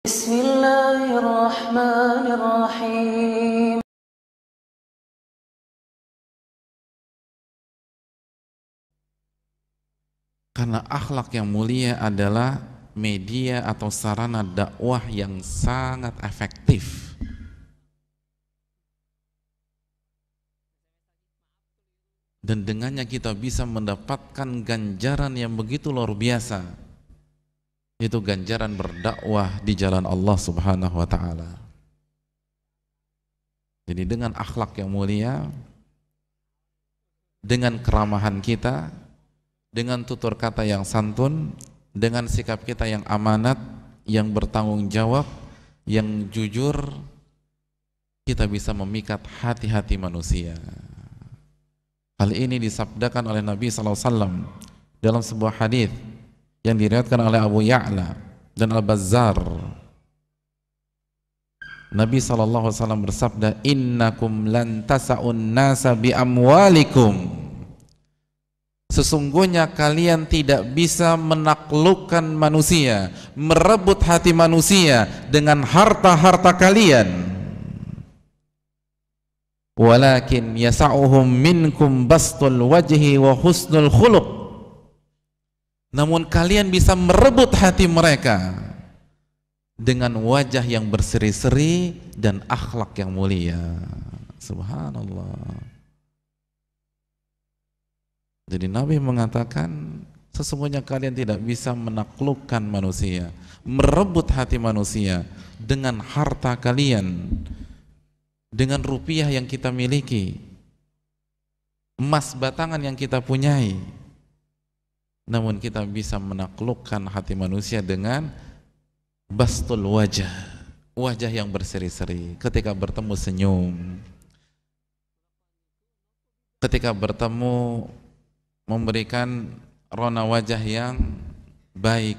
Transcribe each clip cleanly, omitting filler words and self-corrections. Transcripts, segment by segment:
Bismillahirrahmanirrahim. Karena akhlak yang mulia adalah media atau sarana dakwah yang sangat efektif. Dan dengannya kita bisa mendapatkan ganjaran yang begitu luar biasa. Itu ganjaran berdakwah di jalan Allah Subhanahu wa ta'ala. Jadi dengan akhlak yang mulia, dengan keramahan kita, dengan tutur kata yang santun, dengan sikap kita yang amanat, yang bertanggung jawab, yang jujur, kita bisa memikat hati-hati manusia. Hal ini disabdakan oleh Nabi SAW dalam sebuah hadis yang diriwayatkan oleh Abu Ya'la dan Al-Bazzar. Nabi SAW bersabda, innakum lan tasa'un nasa bi amwalikum. Sesungguhnya kalian tidak bisa menaklukkan manusia, merebut hati manusia dengan harta-harta kalian. Walakin yasa'uhum minkum bastul wajhi wa husnul khuluq. Namun kalian bisa merebut hati mereka dengan wajah yang berseri-seri dan akhlak yang mulia. Subhanallah. Jadi Nabi mengatakan, sesungguhnya kalian tidak bisa menaklukkan manusia, merebut hati manusia dengan harta kalian, dengan rupiah yang kita miliki, emas batangan yang kita punyai. Namun kita bisa menaklukkan hati manusia dengan bastul wajah, wajah yang berseri-seri, ketika bertemu senyum, ketika bertemu memberikan rona wajah yang baik,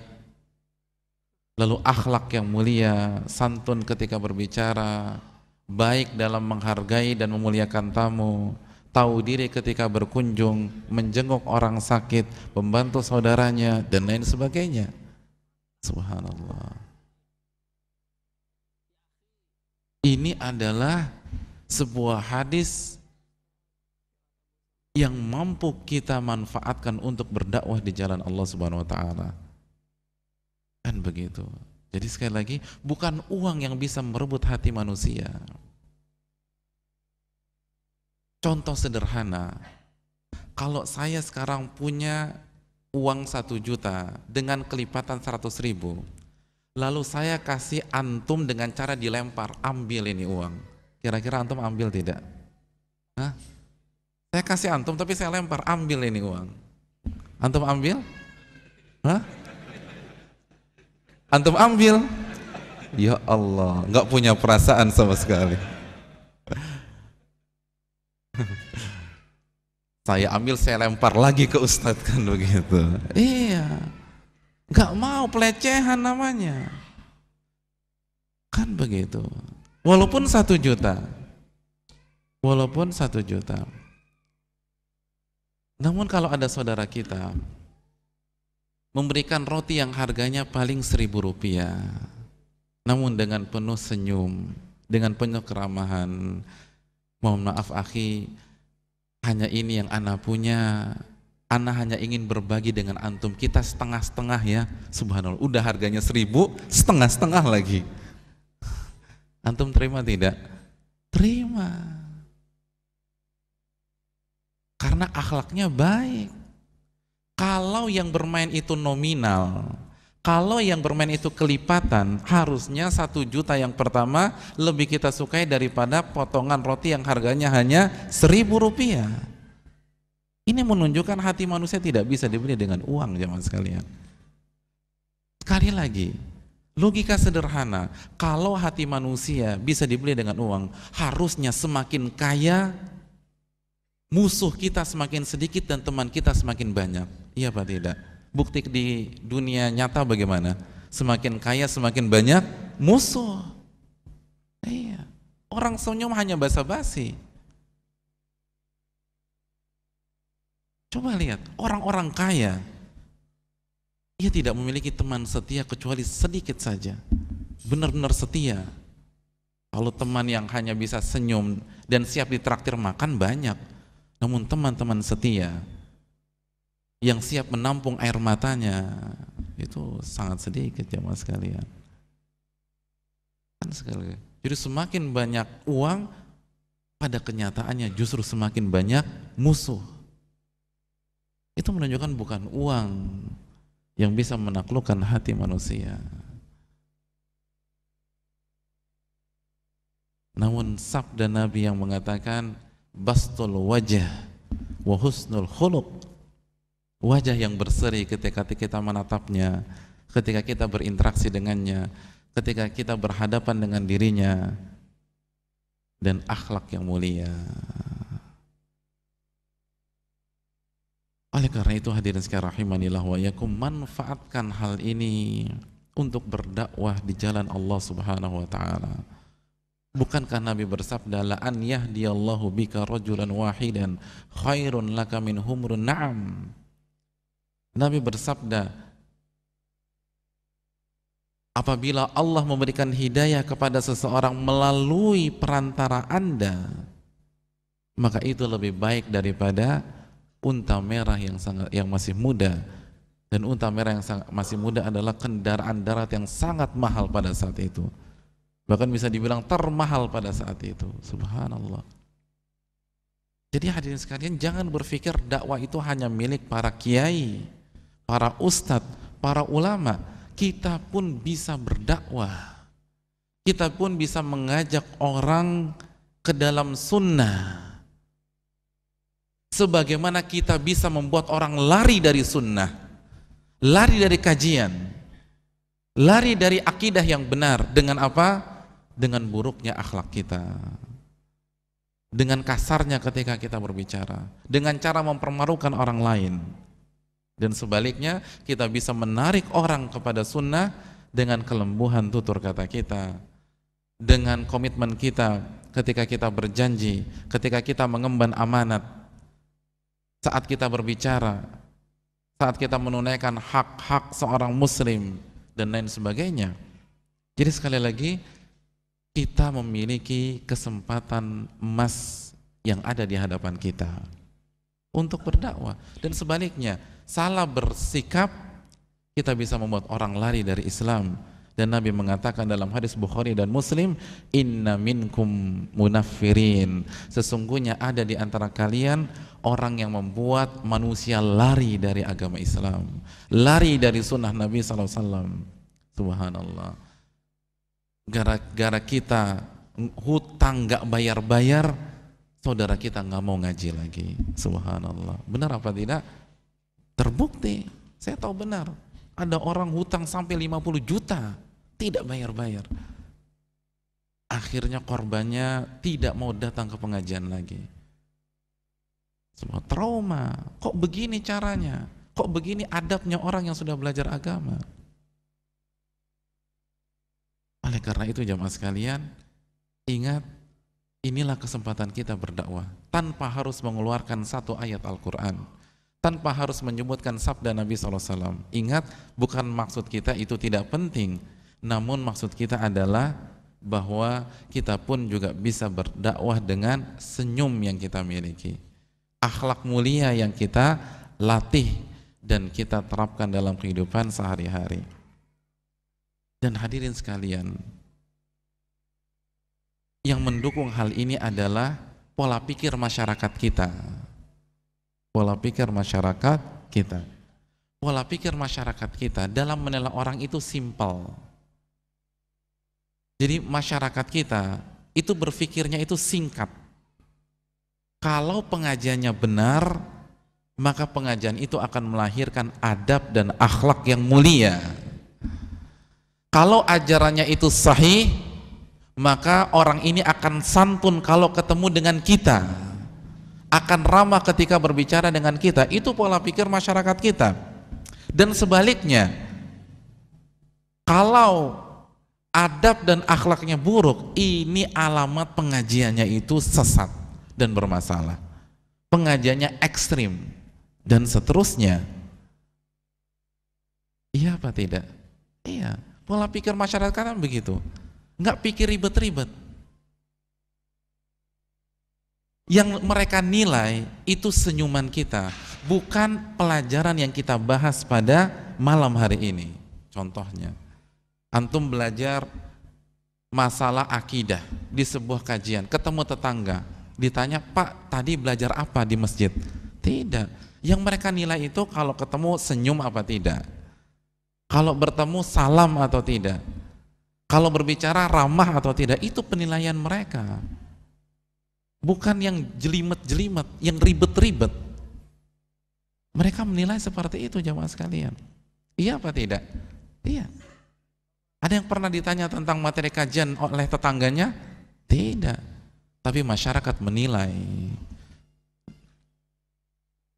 lalu akhlak yang mulia, santun ketika berbicara, baik dalam menghargai dan memuliakan tamu, tahu diri ketika berkunjung, menjenguk orang sakit, membantu saudaranya, dan lain sebagainya. Subhanallah. Ini adalah sebuah hadis yang mampu kita manfaatkan untuk berdakwah di jalan Allah Subhanahu wa ta'ala. Kan begitu. Jadi sekali lagi, bukan uang yang bisa merebut hati manusia. Contoh sederhana, kalau saya sekarang punya uang 1 juta dengan kelipatan 100.000, lalu saya kasih antum dengan cara dilempar, ambil ini uang. Kira-kira antum ambil tidak? Hah? Saya kasih antum tapi saya lempar, ambil ini uang. Antum ambil? Hah? Antum ambil? Ya Allah, nggak punya perasaan sama sekali. Saya ambil, saya lempar lagi ke ustadz, kan begitu. Iya, nggak mau, pelecehan namanya, kan begitu. Walaupun 1 juta, walaupun 1 juta. Namun kalau ada saudara kita memberikan roti yang harganya paling 1.000 rupiah, namun dengan penuh senyum, dengan penuh keramahan, mohon maaf akhi, hanya ini yang ana punya, ana hanya ingin berbagi dengan antum, kita setengah-setengah ya. Subhanallah, udah harganya 1.000, setengah-setengah lagi. Antum terima tidak? Terima. Karena akhlaknya baik. Kalau yang bermain itu nominal, kalau yang bermain itu kelipatan, harusnya 1 juta yang pertama lebih kita sukai daripada potongan roti yang harganya hanya 1.000 rupiah. Ini menunjukkan hati manusia tidak bisa dibeli dengan uang, jemaah sekalian. Sekali lagi, logika sederhana, kalau hati manusia bisa dibeli dengan uang, harusnya semakin kaya, musuh kita semakin sedikit dan teman kita semakin banyak. Iya apa tidak? Bukti di dunia nyata bagaimana? Semakin kaya semakin banyak musuh. Iya. Orang senyum hanya basa-basi. Coba lihat, orang-orang kaya, ia tidak memiliki teman setia kecuali sedikit saja. benar-benar setia. Kalau teman yang hanya bisa senyum dan siap ditraktir makan banyak, namun teman-teman setia yang siap menampung air matanya itu sangat sedikit jemaah sekalian. Kan sekali. Jadi semakin banyak uang, pada kenyataannya justru semakin banyak musuh. Itu menunjukkan bukan uang yang bisa menaklukkan hati manusia. Namun sabda Nabi yang mengatakan bastul wajah wa husnul khuluq, wajah yang berseri ketika kita menatapnya, ketika kita berinteraksi dengannya, ketika kita berhadapan dengan dirinya, dan akhlak yang mulia. Oleh karena itu hadirin sekalian rahimanillah wa yakum, manfaatkan hal ini untuk berdakwah di jalan Allah Subhanahu wa taala. Bukankah Nabi bersabda la an yahdiyallahu bika rajulan wahidan khairun laka min humrun na'am. Nabi bersabda, apabila Allah memberikan hidayah kepada seseorang melalui perantara Anda, maka itu lebih baik daripada unta merah yang masih muda. Dan unta merah yang masih muda adalah kendaraan darat yang sangat mahal pada saat itu. Bahkan bisa dibilang termahal pada saat itu. Subhanallah. Jadi hadirin sekalian, jangan berpikir dakwah itu hanya milik para kiai, para ustadz, para ulama. Kita pun bisa berdakwah. Kita pun bisa mengajak orang ke dalam sunnah. Sebagaimana kita bisa membuat orang lari dari sunnah, lari dari kajian, lari dari akidah yang benar. Dengan apa? Dengan buruknya akhlak kita, dengan kasarnya ketika kita berbicara, dengan cara mempermarukan orang lain. Dan sebaliknya, kita bisa menarik orang kepada sunnah dengan kelembuhan tutur kata kita, dengan komitmen kita ketika kita berjanji, ketika kita mengemban amanat, saat kita berbicara, saat kita menunaikan hak-hak seorang muslim, dan lain sebagainya. Jadi sekali lagi, kita memiliki kesempatan emas yang ada di hadapan kita untuk berdakwah. Dan sebaliknya, salah bersikap, kita bisa membuat orang lari dari Islam. Dan Nabi mengatakan dalam hadis Bukhari dan Muslim, inna minkum munaffirin, sesungguhnya ada di antara kalian orang yang membuat manusia lari dari agama Islam, lari dari sunnah Nabi SAW. Subhanallah. Gara-gara kita hutang gak bayar-bayar, saudara kita gak mau ngaji lagi. Subhanallah. Benar apa tidak? Terbukti, saya tahu benar, ada orang hutang sampai 50 juta tidak bayar-bayar. Akhirnya korbannya tidak mau datang ke pengajian lagi. Semua trauma. Kok begini caranya? Kok begini adabnya orang yang sudah belajar agama? Oleh karena itu jamaah sekalian, ingat, inilah kesempatan kita berdakwah tanpa harus mengeluarkan satu ayat Al-Quran, tanpa harus menyebutkan sabda Nabi SAW. Ingat, bukan maksud kita itu tidak penting, namun maksud kita adalah bahwa kita pun juga bisa berdakwah dengan senyum yang kita miliki, akhlak mulia yang kita latih dan kita terapkan dalam kehidupan sehari-hari. Dan hadirin sekalian, yang mendukung hal ini adalah pola pikir masyarakat kita. Pola pikir masyarakat kita. Pola pikir masyarakat kita dalam menilai orang itu simpel. Jadi masyarakat kita itu berpikirnya itu singkat. Kalau pengajiannya benar, maka pengajian itu akan melahirkan adab dan akhlak yang mulia. Kalau ajarannya itu sahih, maka orang ini akan santun kalau ketemu dengan kita, akan ramah ketika berbicara dengan kita. Itu pola pikir masyarakat kita. Dan sebaliknya, kalau adab dan akhlaknya buruk, ini alamat pengajiannya itu sesat dan bermasalah, pengajiannya ekstrim dan seterusnya. Iya apa tidak? Iya. Pola pikir masyarakat kan begitu, nggak pikir ribet-ribet. Yang mereka nilai itu senyuman kita, bukan pelajaran yang kita bahas pada malam hari ini. Contohnya, antum belajar masalah akidah di sebuah kajian, ketemu tetangga, ditanya, Pak, tadi belajar apa di masjid? Tidak. Yang mereka nilai itu kalau ketemu senyum apa tidak, kalau bertemu salam atau tidak, kalau berbicara ramah atau tidak. Itu penilaian mereka, bukan yang jelimet-jelimet, yang ribet-ribet. Mereka menilai seperti itu, jamaah sekalian. Iya apa tidak? Iya. Ada yang pernah ditanya tentang materi kajian oleh tetangganya? Tidak. Tapi masyarakat menilai.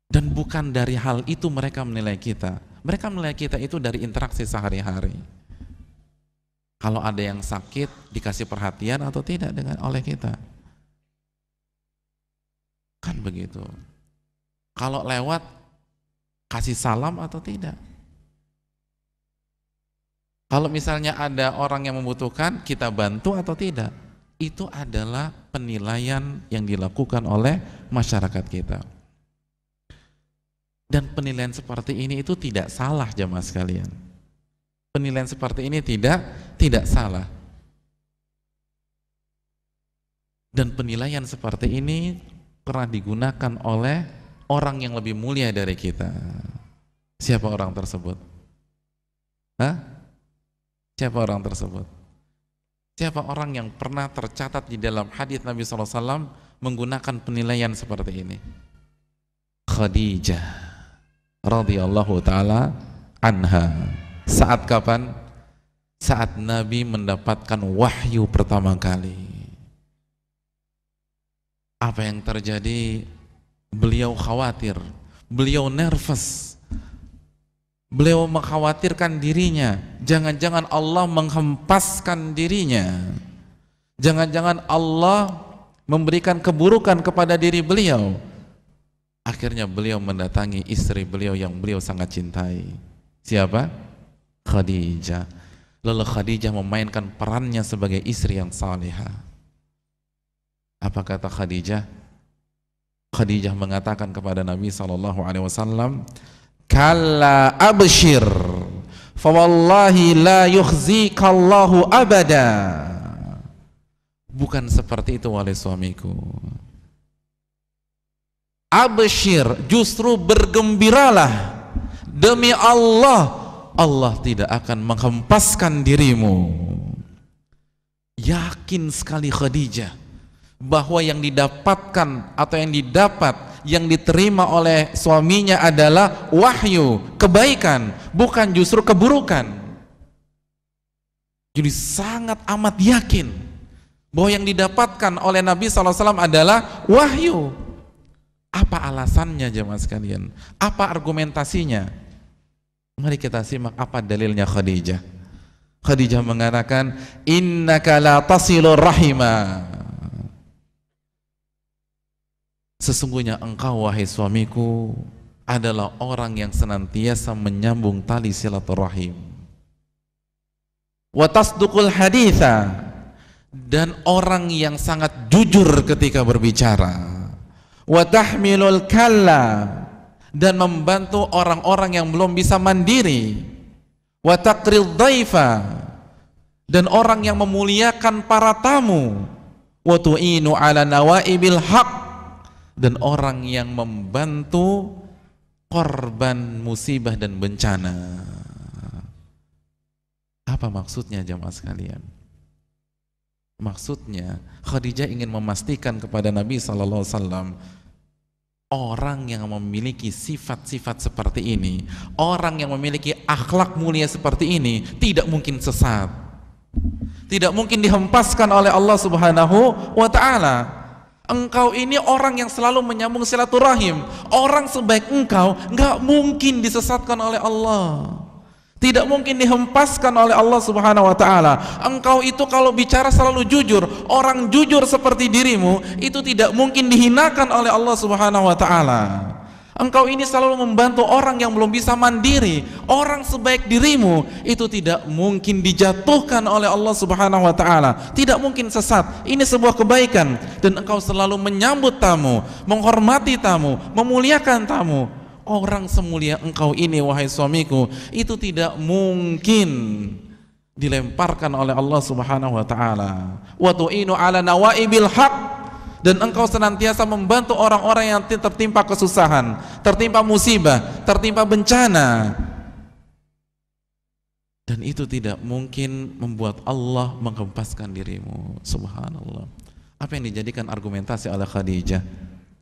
Dan bukan dari hal itu mereka menilai kita. Mereka menilai kita itu dari interaksi sehari-hari. Kalau ada yang sakit, dikasih perhatian atau tidak oleh kita. Kan begitu. Kalau lewat, kasih salam atau tidak. Kalau misalnya ada orang yang membutuhkan, kita bantu atau tidak. Itu adalah penilaian yang dilakukan oleh masyarakat kita. Dan penilaian seperti ini itu tidak salah, jamaah sekalian. Penilaian seperti ini tidak salah. Dan penilaian seperti ini pernah digunakan oleh orang yang lebih mulia dari kita. Siapa orang tersebut? Siapa orang tersebut? Siapa orang yang pernah tercatat di dalam hadis Nabi SAW menggunakan penilaian seperti ini? Khadijah radhiyallahu taala anha. Saat kapan? Saat Nabi mendapatkan wahyu pertama kali. Apa yang terjadi? Beliau khawatir, beliau nervous. Beliau mengkhawatirkan dirinya, jangan-jangan Allah menghempaskan dirinya, jangan-jangan Allah memberikan keburukan kepada diri beliau. Akhirnya beliau mendatangi istri beliau yang beliau sangat cintai. Siapa? Khadijah. Lalu Khadijah memainkan perannya sebagai istri yang salihah. Apa kata Khadijah? Khadijah mengatakan kepada Nabi SAW, kalla abshir fa wallahi la yukhzikallahu abada. Bukan seperti itu wahai suamiku. Abshir, justru bergembiralah, demi Allah, Allah tidak akan menghempaskan dirimu. Yakin sekali Khadijah bahwa yang didapatkan atau yang didapat, yang diterima oleh suaminya adalah wahyu, kebaikan, bukan justru keburukan. Jadi sangat amat yakin bahwa yang didapatkan oleh Nabi SAW adalah wahyu. Apa alasannya jemaah sekalian? Apa argumentasinya? Mari kita simak apa dalilnya Khadijah. Khadijah mengatakan, innaka la tasilur rahimah. Sesungguhnya engkau wahai suamiku adalah orang yang senantiasa menyambung tali silaturahim. Wa tasduqul haditha, dan orang yang sangat jujur ketika berbicara. Wa tahmilul kalla, dan membantu orang-orang yang belum bisa mandiri. Wa taqrid dhaifa, dan orang yang memuliakan para tamu. Wa tu'inu ala nawaibil haq, dan orang yang membantu korban musibah dan bencana. Apa maksudnya jamaah sekalian? Maksudnya Khadijah ingin memastikan kepada Nabi SAW, orang yang memiliki sifat-sifat seperti ini, orang yang memiliki akhlak mulia seperti ini tidak mungkin sesat, tidak mungkin dihempaskan oleh Allah Subhanahu wa ta'ala. Engkau ini orang yang selalu menyambung silaturahim. Orang sebaik engkau nggak mungkin disesatkan oleh Allah, tidak mungkin dihempaskan oleh Allah Subhanahu wa ta'ala. Engkau itu kalau bicara selalu jujur, orang jujur seperti dirimu itu tidak mungkin dihinakan oleh Allah Subhanahu wa ta'ala. Engkau ini selalu membantu orang yang belum bisa mandiri. Orang sebaik dirimu itu tidak mungkin dijatuhkan oleh Allah Subhanahu wa taala. Tidak mungkin sesat. Ini sebuah kebaikan, dan engkau selalu menyambut tamu, menghormati tamu, memuliakan tamu. Orang semulia engkau ini wahai suamiku, itu tidak mungkin dilemparkan oleh Allah Subhanahu wa taala. Wa tu'inu ala nawaibil haq, dan engkau senantiasa membantu orang-orang yang tertimpa kesusahan, tertimpa musibah, tertimpa bencana. Dan itu tidak mungkin membuat Allah menghempaskan dirimu. Subhanallah. Apa yang dijadikan argumentasi oleh Khadijah?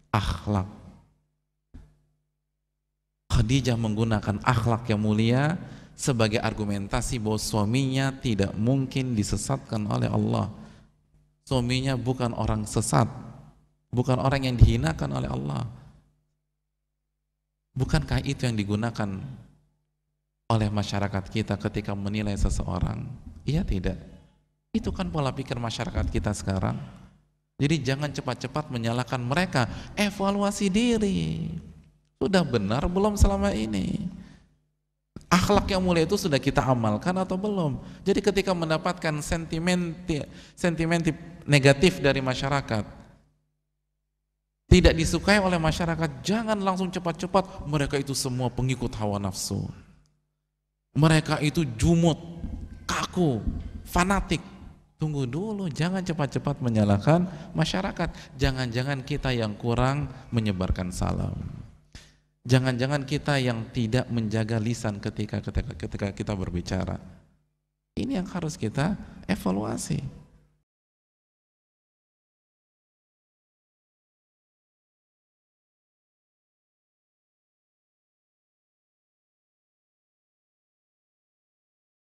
Akhlak. Khadijah menggunakan akhlak yang mulia sebagai argumentasi bahwa suaminya tidak mungkin disesatkan oleh Allah. Suaminya bukan orang sesat, bukan orang yang dihinakan oleh Allah. Bukankah itu yang digunakan oleh masyarakat kita ketika menilai seseorang? Iya tidak? Itu kan pola pikir masyarakat kita sekarang. Jadi jangan cepat-cepat menyalahkan mereka, evaluasi diri. Sudah benar belum selama ini? Akhlak yang mulia itu sudah kita amalkan atau belum? Jadi ketika mendapatkan sentimen negatif dari masyarakat, tidak disukai oleh masyarakat, jangan langsung cepat-cepat mereka itu semua pengikut hawa nafsu, mereka itu jumut, kaku, fanatik. Tunggu dulu, jangan cepat-cepat menyalahkan masyarakat. Jangan-jangan kita yang kurang menyebarkan salam, jangan-jangan kita yang tidak menjaga lisan ketika kita berbicara. Ini yang harus kita evaluasi.